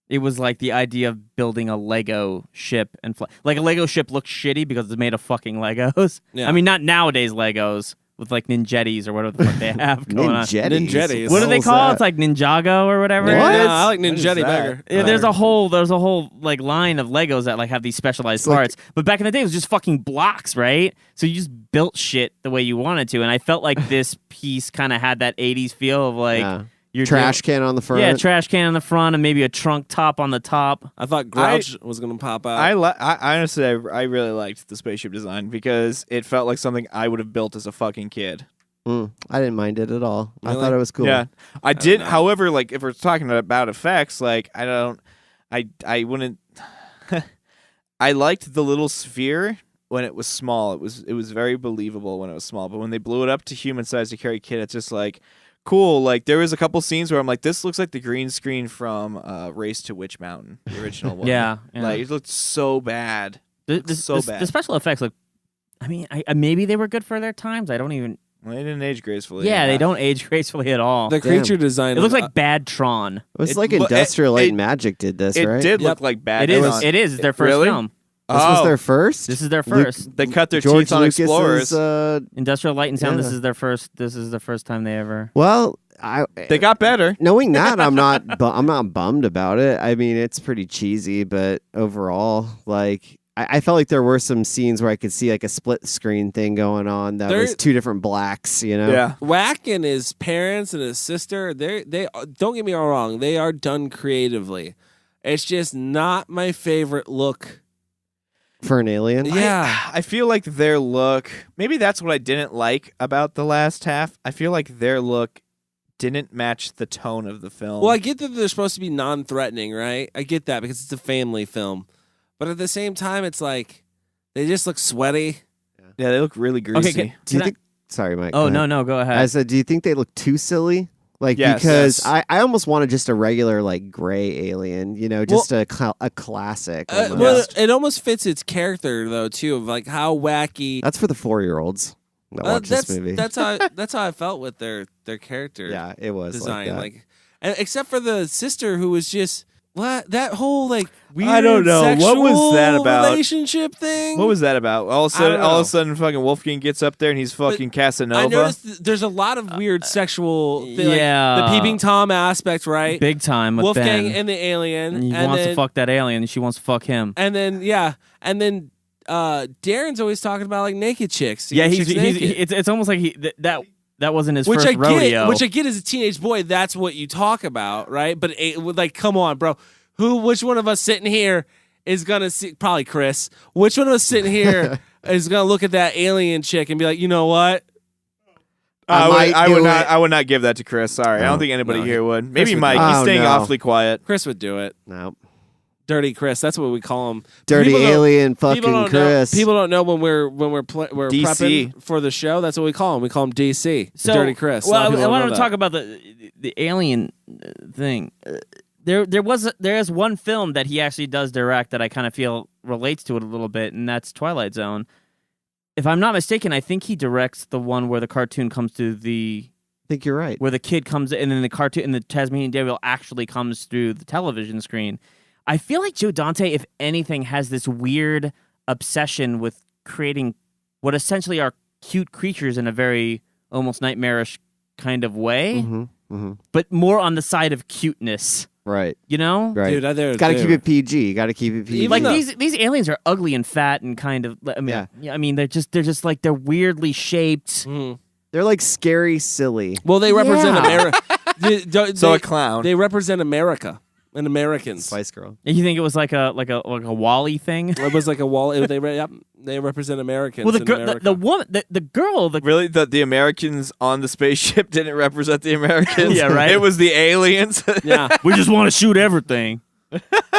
it was like the idea of building a Lego ship and like a Lego ship looks shitty because it's made of fucking Legos. Yeah. I mean, not nowadays Legos with like Ninjettis or whatever the fuck they have going on. Ninjettis. What do they What's call it? that? It's like Ninjago or whatever. No, What? I like What is Ninjetti that? better. Yeah, there's a whole like line of Legos that like have these specialized like- parts. But back in the day, it was just fucking blocks, right? So you just built shit the way you wanted to, and I felt like this piece kind of had that '80s feel of like Yeah. your Trash can on the front. Yeah, trash can on the front and maybe a trunk top on the top. I thought Grouch was gonna pop out. I honestly, I really liked the spaceship design because it felt like something I would have built as a fucking kid. I didn't mind it at all. I Really? thought it was cool. Yeah, I did. know. However, like if we're talking about effects, like I wouldn't. I liked the little sphere when it was small. It was very believable when it was small. But when they blew it up to human size to carry kid, it's just like cool. Like there was a couple scenes where I'm like, this looks like the green screen from Race to Witch Mountain, the original one. Yeah. Like it looked so bad. The special effects look. I mean, maybe they were good for their times. I don't even. Well, they didn't age gracefully. Yeah, they don't age gracefully at all. The creature design. It looks like bad Tron. It was It like lo- Industrial it- Light it- and Magic did this, It right? did look like bad. It is. Tron. It is. It's their first Really? film. This was their first. This is their Luke- first. They cut their George teeth on Lucas's, Explorers. Industrial Light and Sound. yeah. This is their first. This is the first time they ever. Well, They got better. knowing that, I'm not bummed about it. I mean, it's pretty cheesy, but overall, like I felt like there were some scenes where I could see like a split screen thing going on that was two different blacks. You know? Yeah. Wack and his parents and his sister. They don't get me all wrong. They are done creatively. It's just not my favorite look. For an alien. Yeah. I feel like their look. Maybe that's what I didn't like about the last half. I feel like their look didn't match the tone of the film. Well, I get that they're supposed to be non-threatening, right? I get that because it's a family film. But at the same time, it's like they just look sweaty. Yeah, they look really greasy. Okay, Do you think? Sorry, Mike. Oh go ahead. no, go ahead. I said, do you think they look too silly? Like Yes, because yes. I almost wanted just a regular like gray alien, you know, just a classic. Well, almost. it almost fits its character though too, of like how wacky. That's for the 4-year-olds that watch that's this movie. that's how I felt with their character. Yeah, it was design like that. and except for the sister who was just what that whole like weird I don't know. What was that sexual about? relationship thing. What was that about? All of I don't a know. sudden, fucking Wolfgang gets up there and he's fucking Casanova. I noticed there's a lot of weird sexual thing, yeah. like the peeping Tom aspect, right? Big time with Wolfgang Ben. and the alien. And he and wants then, to fuck that alien, and she wants to fuck him. And then Darren's always talking about like naked chicks. Yeah, chicks naked. it's almost like that wasn't his which first I get, rodeo. which I get as a teenage boy. That's what you talk about, right? But like, come on, bro. Which one of us sitting here is gonna see? Probably Chris. Which one of us sitting here is gonna look at that alien chick and be like, you know what? I would not give that to Chris. Sorry, I don't think anybody here would. Maybe would Mike. do it. He's Oh, staying no. awfully quiet. Chris would do it. No. Dirty Chris. That's what we call him. Dirty People don't- alien people fucking don't Chris. Know, people don't know when we're DC. prepping for the show. That's what we call him. We call him DC. So, Dirty Chris. A lot Well, of people I don't wanted know to that. talk about the alien thing. There is one film that he actually does direct that I kind of feel relates to it a little bit, and that's Twilight Zone. If I'm not mistaken, I think he directs the one where the cartoon comes to the. I think you're right. Where the kid comes in, and then the cartoon and the Tasmanian Devil actually comes through the television screen. I feel like Joe Dante, if anything, has this weird obsession with creating what essentially are cute creatures in a very almost nightmarish kind of way, but more on the side of cuteness. Right. You know? Right. Dude, Got to keep it PG. Got to keep it PG. Like these aliens are ugly and fat and kind of. I mean, I mean they're just like they're weirdly shaped. They're like scary, silly. Well, they represent Yeah. America. So a clown. They represent America and Americans. Spice Girl. You think it was like a Wall-E thing? It was like a wall. They represent Americans. Well, in America. the woman, the girl, Really, the Americans on the spaceship didn't represent the Americans. Yeah, right. It was the aliens. Yeah, we just want to shoot everything.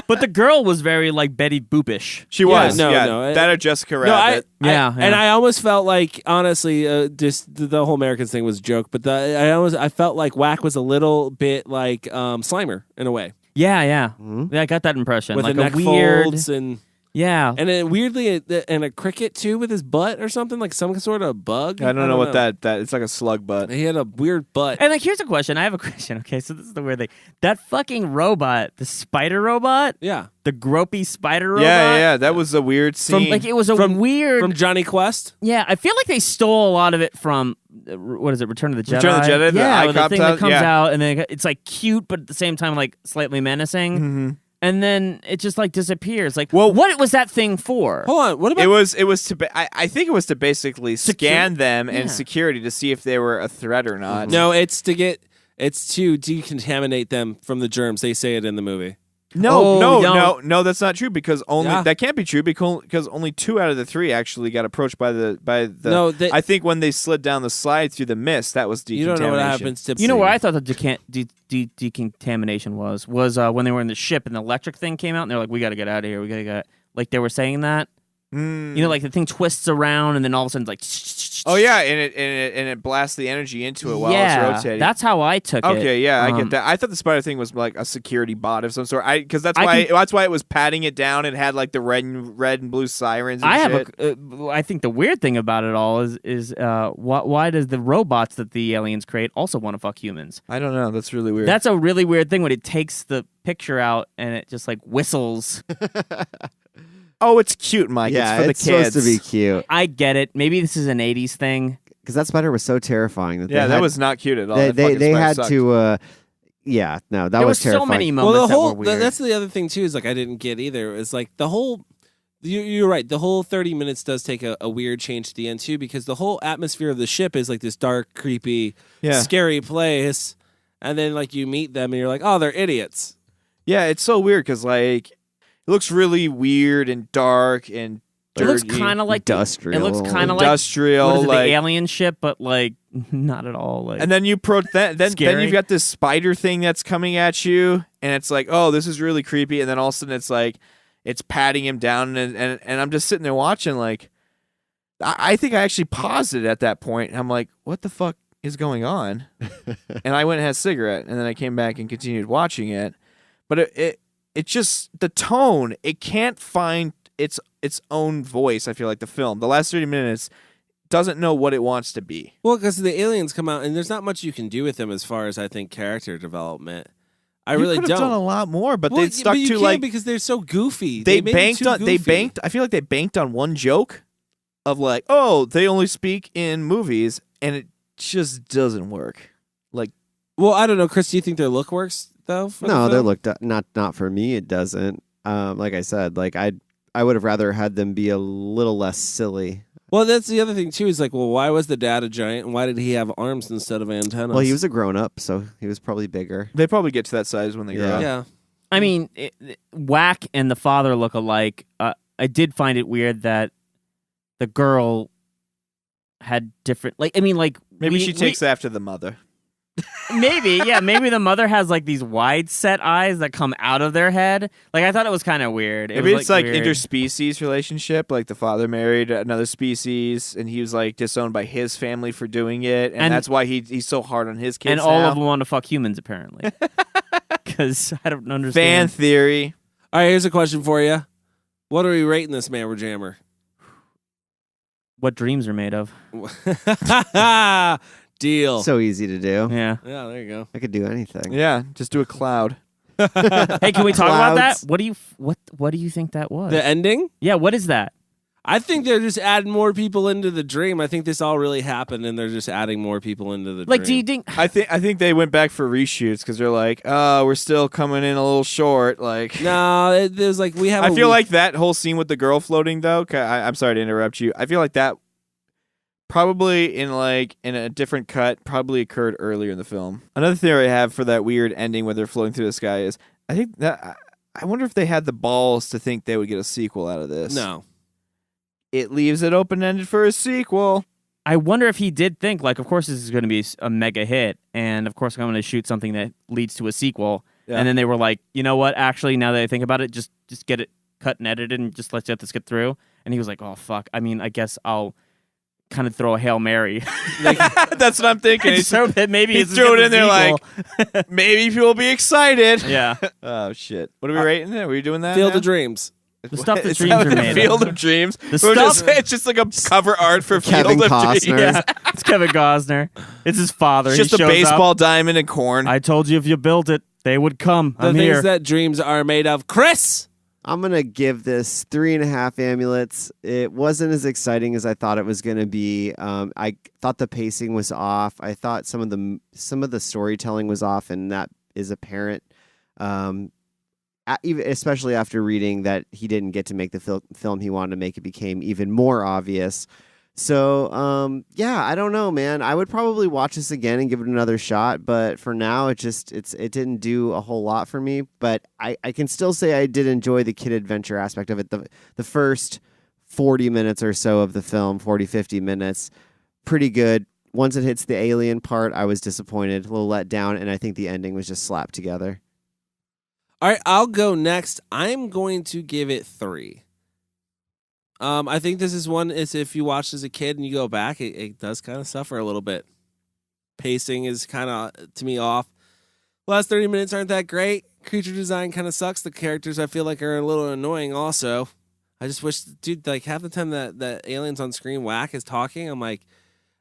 But the girl was very like Betty Boopish. She was. no, yeah, no. that or Jessica No, Rabbit. and I almost felt like, honestly, just the whole Americans thing was a joke. But I felt like Whack was a little bit like Slimer in a way, Yeah, yeah. I got that impression. with like the a neck weird. folds and Yeah. weirdly and a cricket too with his butt or something, like some sort of bug. I don't know what that it's like a slug butt. He had a weird butt. And like, here's a question. I have a question. Okay, so this is the weird thing. That fucking robot, the spider robot, Yeah, the gropey spider robot. Yeah, that was a weird From, scene. like it was a From- weird. from Johnny Quest. Yeah, I feel like they stole a lot of it from what is it, Return of the Jedi? Return of the Jedi, the yeah, eye where the comes thing that out, comes yeah. out, and then it's like cute, but at the same time like slightly menacing. Mm-hmm. And then it just like disappears. Like, well, what was that thing for? Hold on, what about It was to I think it was to basically scan them and security to see if they were a threat or not. No, it's to decontaminate them from the germs. They say it in the movie. No, that's not true because Yeah. that can't be true because only 2 out of the 3 actually got approached by the. No, I think when they slid down the slide through the mist, that was You decontamination. don't know what happens to You know where I thought the decontamination was when they were in the ship and the electric thing came out and they're like, we got to get out of here. We got to get, like they were saying that. You know, like the thing twists around and then all of a sudden it's like, Oh yeah, and it blasts the energy into it while it's rotating. That's how I took it. Okay, yeah, I get that. I thought the spider thing was like a security bot of some sort. Because that's why it was patting it down and had like the red and blue sirens. And I think the weird thing about it all is why does the robots that the aliens create also want to fuck humans? I don't know. That's really weird. That's a really weird thing when it takes the picture out and it just like whistles. Oh, it's cute, Mike. Yeah, it's for the kids. Supposed to be cute. I get it. Maybe this is an 80s thing. Because that spider was so terrifying. That was not cute at all. They had to. Yeah, no, that was terrifying. So many moments that were weird. That's the other thing too. Is like I didn't get either. It's like the whole. You're right. The whole 30 minutes does take a weird change to the end too, because the whole atmosphere of the ship is like this dark, creepy, scary place, and then like you meet them and you're like, oh, they're idiots. Yeah, it's so weird because like it looks really weird and dark and dirty. It looks kind of like industrial. It looks kind of industrial, like like the alien ship, but like not at all. Like, and then then you've got this spider thing that's coming at you, and it's like, oh, this is really creepy, and then all of a sudden it's like it's patting him down, and I'm just sitting there watching. Like, I think I actually paused it at that point. And I'm like, what the fuck is going on? And I went and had a cigarette, and then I came back and continued watching it. But it just the tone, it can't find its own voice. I feel like the film, the last 30 minutes, doesn't know what it wants to be. Well, because the aliens come out, and there's not much you can do with them as far as I think character development. I really could don't. have done a lot more, but they stuck but to like because they're so goofy. They made banked on. They banked. I feel like they banked on one joke of like, oh, they only speak in movies, and it just doesn't work. Like, well, I don't know, Chris. Do you think their look works though? No, their look not for me. It doesn't. Like I said, like I would have rather had them be a little less silly. Well, that's the other thing too. Is like, well, why was the dad a giant, and why did he have arms instead of antennas? Well, he was a grown up, so he was probably bigger. They probably get to that size when they grow up. Yeah. I mean, Whack and the father look alike. I did find it weird that the girl had different. Like, I mean, like maybe she takes after the mother. Maybe, yeah. Maybe the mother has like these wide set eyes that come out of their head. Like I thought it was kind of weird. Maybe it's like weird. interspecies relationship. Like the father married another species, and he was like disowned by his family for doing it, and that's why he's so hard on his kids. And all of them want to fuck humans, apparently. Because I don't understand. Fan theory. All right, here's a question for you. What are we rating this Mammer Jammer? What dreams are made of? Deal. So easy to do. Yeah. Yeah, there you go. I could do anything. Yeah, just do a cloud. Hey, can we talk about that? What do you think that was? The ending? Yeah, what is that? I think they're just adding more people into the dream. I think this all really happened, and they're just adding more people into the dream. Like, do you think? I think they went back for reshoots because they're like, oh, we're still coming in a little short. Like, no, there's like we have. I feel like that whole scene with the girl floating though. I'm sorry to interrupt you. I feel like that probably in a different cut probably occurred earlier in the film. Another theory I have for that weird ending where they're floating through the sky is I think that I wonder if they had the balls to think they would get a sequel out of this. No. It leaves it open-ended for a sequel. I wonder if he did think, like, of course this is going to be a mega hit, and of course I'm going to shoot something that leads to a sequel. Yeah. And then they were like, you know what? Actually, now that I think about it, just get it cut and edited and just let this get through. And he was like, oh, fuck. I mean, I guess I'll kind of throw a Hail Mary. That's what I'm thinking. So that maybe he threw it in there like, maybe people will be excited. Yeah. Oh, shit. What are we rating there? Were you doing that? Field of Dreams. The stuff that dreams are made Field of. of Dreams. Stuff, it's just like a cover art for Kevin Field of Costner. Dreams. Yeah, it's Kevin Costner. It's his father. It's just a baseball diamond and corn. I told you if you built it, they would come. The I'm things here. that dreams are made of. Chris! I'm going to give this 3.5 amulets. It wasn't as exciting as I thought it was going to be. I thought the pacing was off. I thought some of the storytelling was off, and that is apparent. Especially after reading that he didn't get to make the film he wanted to make, it became even more obvious. So, yeah, I don't know, man. I would probably watch this again and give it another shot, but for now, it didn't do a whole lot for me. But I can still say I did enjoy the kid adventure aspect of it. The first 40 minutes or so of the film, 40, 50 minutes, pretty good. Once it hits the alien part, I was disappointed, a little let down, and I think the ending was just slapped together. All right, I'll go next. I'm going to give it 3. I think this is one is if you watched as a kid and you go back, it does kind of suffer a little bit. Pacing is kind of, to me, off. Last 30 minutes aren't that great. Creature design kind of sucks. The characters I feel like are a little annoying also. I just wish, dude, like half the time that aliens on screen whack is talking, I'm like,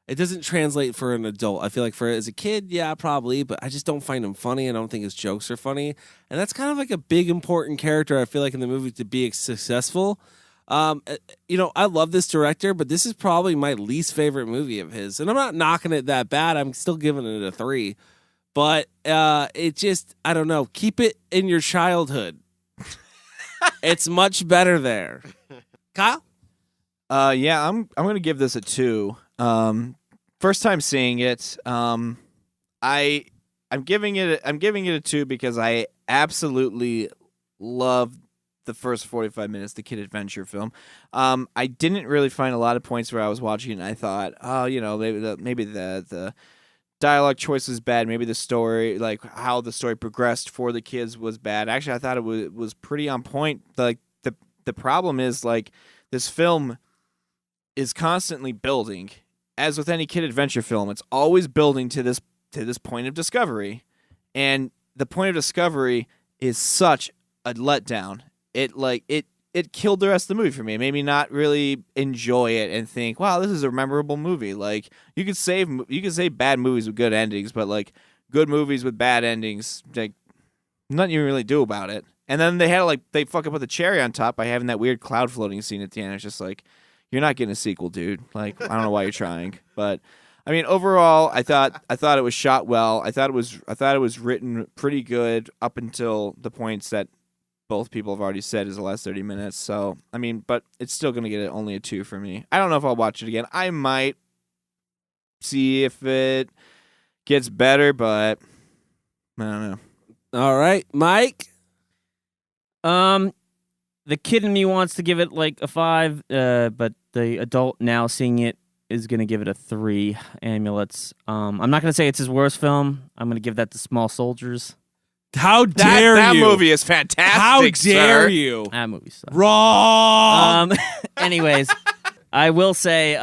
it doesn't translate for an adult. I feel like for as a kid, yeah, probably, but I just don't find him funny. I don't think his jokes are funny. And that's kind of like a big, important character, I feel like, in the movie to be successful. You know, I love this director, but this is probably my least favorite movie of his. And I'm not knocking it that bad. I'm still giving it a 3. But it just, I don't know. Keep it in your childhood. It's much better there. Kyle? Yeah, I'm going to give this a 2. First time seeing it, I'm giving it a 2 because I absolutely love the first 45 minutes, the kid adventure film. I didn't really find a lot of points where I was watching it and I thought, oh, you know, maybe the dialogue choice was bad. Maybe the story, like how the story progressed for the kids, was bad. Actually, I thought it was pretty on point. Like the problem is, like, this film is constantly building. As with any kid adventure film, it's always building to this point of discovery, and the point of discovery is such a letdown. It killed the rest of the movie for me. It made me not really enjoy it and think, wow, this is a memorable movie. Like, you could say bad movies with good endings, but like good movies with bad endings, like nothing you can really do about it. And then they fucking put the cherry on top by having that weird cloud floating scene at the end. It's just like, you're not getting a sequel, dude. Like, I don't know why you're trying. But I mean, overall, I thought it was shot well. I thought it was written pretty good up until the points that both people have already said is the last 30 minutes. So, I mean, but it's still going to get only a 2 for me. I don't know if I'll watch it again. I might see if it gets better, but I don't know. All right, Mike? The kid in me wants to give it like a 5, but the adult now seeing it is going to give it a 3 amulets. I'm not going to say it's his worst film. I'm going to give that to Small Soldiers. How dare that you? That movie is fantastic. How dare sir. you? That movie sucks. Wrong. Anyways, I will say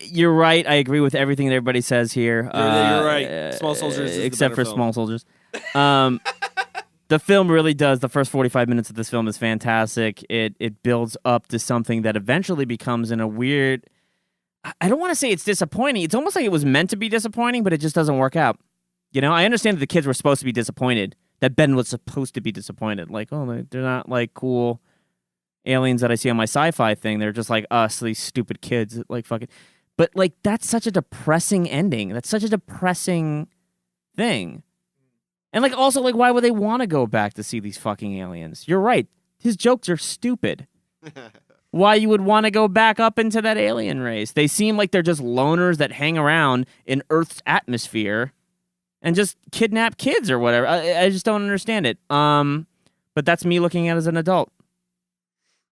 you're right. I agree with everything that everybody says here. You're right. Small Soldiers is except the better for film. Small Soldiers. The film really does. The first 45 minutes of this film is fantastic. It builds up to something that eventually becomes in a weird... I don't want to say it's disappointing. It's almost like it was meant to be disappointing, but it just doesn't work out. You know, I understand that the kids were supposed to be disappointed, that Ben was supposed to be disappointed. Like, oh, they're not like cool aliens that I see on my sci-fi thing. They're just like us, these stupid kids. Like, fucking... But, like, that's such a depressing ending. That's such a depressing thing. And, like, also, like, why would they want to go back to see these fucking aliens? You're right. His jokes are stupid. Why you would want to go back up into that alien race? They seem like they're just loners that hang around in Earth's atmosphere and just kidnap kids or whatever. I just don't understand it. But that's me looking at it as an adult.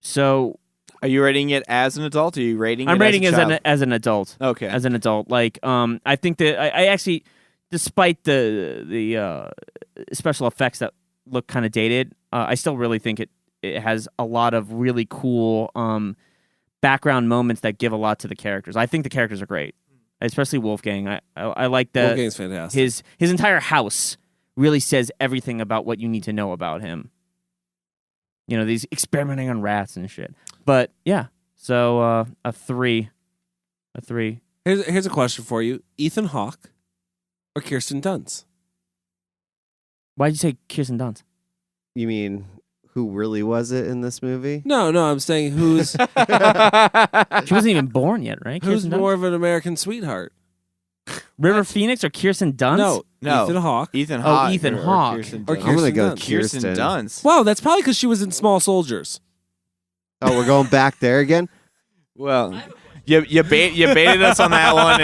So... Are you rating it as an adult, or are you rating it I'm rating as a child? as an adult. Okay. As an adult. Like, I think that I actually... Despite the special effects that look kind of dated, I still really think it has a lot of really cool background moments that give a lot to the characters. I think the characters are great, especially Wolfgang. I like that. Wolfgang's fantastic. His entire house really says everything about what you need to know about him. You know, these experimenting on rats and shit. But yeah, so a 3. A 3. Here's a question for you: Ethan Hawke or Kirsten Dunst? Why'd you say Kirsten Dunst? You mean who really was it in this movie? No, I'm saying who's... She wasn't even born yet, right? Who's Kirsten more Dunst? of an American sweetheart? River Phoenix or Kirsten Dunst? No. Ethan Hawke. Ethan Oh, Hawke. Ethan or Hawke. Kirsten Or Dunst. I'm gonna go Dunst. Kirsten Kirsten. Dunst. Wow, that's probably because she was in Small Soldiers. Oh, we're going back there again? Well, you baited us on that one,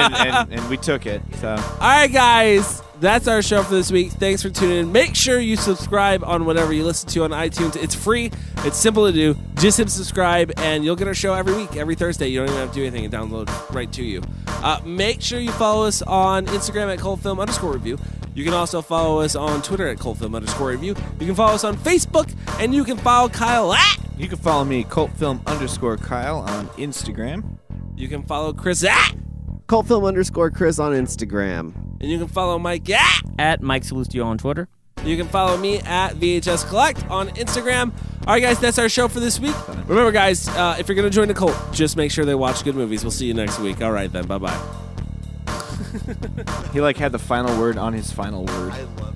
and we took it. So. All right, guys. That's our show for this week. Thanks for tuning in. Make sure you subscribe on whatever you listen to on iTunes. It's free. It's simple to do. Just hit subscribe, and you'll get our show every week, every Thursday. You don't even have to do anything. It downloads right to you. Make sure you follow us on Instagram at ColdFilm_review. You can also follow us on Twitter at ColdFilm_review. You can follow us on Facebook, and you can follow Kyle at You can follow me, cultfilm_Kyle on Instagram. You can follow Chris at Cultfilm_Chris on Instagram. And you can follow Mike at Mike Salustio on Twitter. You can follow me at VHS Collect on Instagram. All right, guys, that's our show for this week. Remember, guys, if you're going to join the cult, just make sure they watch good movies. We'll see you next week. All right, then. Bye-bye. He had the final word on his final word. I love